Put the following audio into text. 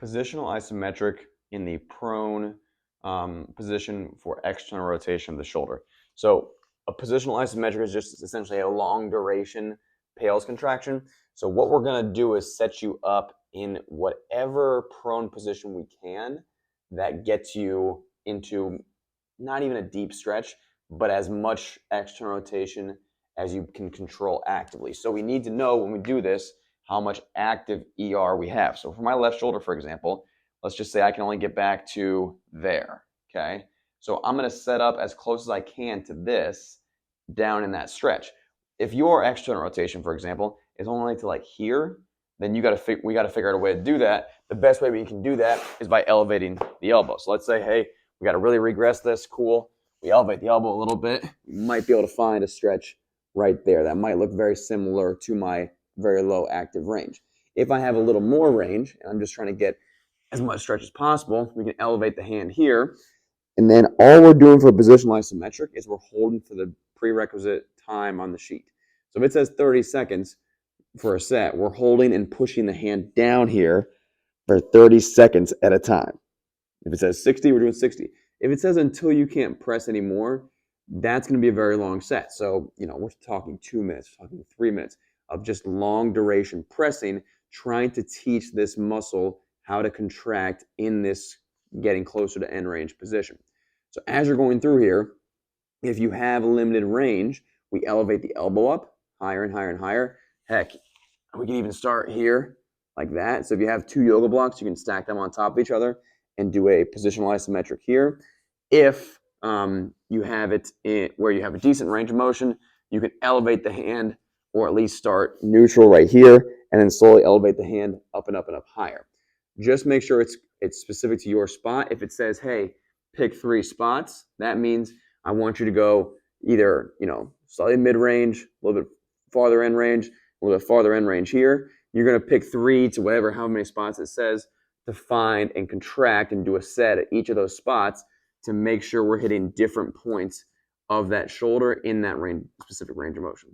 Positional isometric in the prone position for external rotation of the shoulder. So a positional isometric is just essentially a long duration pales contraction. So what we're going to do is set you up in whatever prone position we can that gets you into not even a deep stretch, but as much external rotation as you can control actively. So we need to know when we do this how much active ER we have. So for my left shoulder, for example, let's just say I can only get back to there, okay? So I'm going to set up as close as I can to this down in that stretch. If your external rotation, for example, is only to like here, then we got to figure out a way to do that. The best way we can do that is by elevating the elbow. So let's say, hey, we got to really regress this. Cool. We elevate the elbow a little bit. We might be able to find a stretch right there. That might look very similar to my very low active range. If I have a little more range, and I'm just trying to get as much stretch as possible, we can elevate the hand here. And then all we're doing for positional isometric is we're holding for the prerequisite time on the sheet. So if it says 30 seconds for a set, we're holding and pushing the hand down here for 30 seconds at a time. If it says 60, we're doing 60. If it says until you can't press anymore, that's going to be a very long set. So, we're talking 2 minutes, we're talking 3 minutes of just long duration pressing, trying to teach this muscle how to contract in this getting closer to end range position. So as you're going through here, if you have limited range, we elevate the elbow up higher and higher and higher. Heck, we can even start here like that. So if you have 2 yoga blocks, you can stack them on top of each other and do a positional isometric here. If you have it where you have a decent range of motion, you can elevate the hand or at least start neutral right here and then slowly elevate the hand up and up and up higher. Just make sure it's specific to your spot. If it says, hey, pick 3 spots, that means I want you to go either, slightly mid-range, a little bit farther end range, a little bit farther end range here. You're going to pick 3 to how many spots it says to find and contract and do a set at each of those spots to make sure we're hitting different points of that shoulder in that specific range of motion.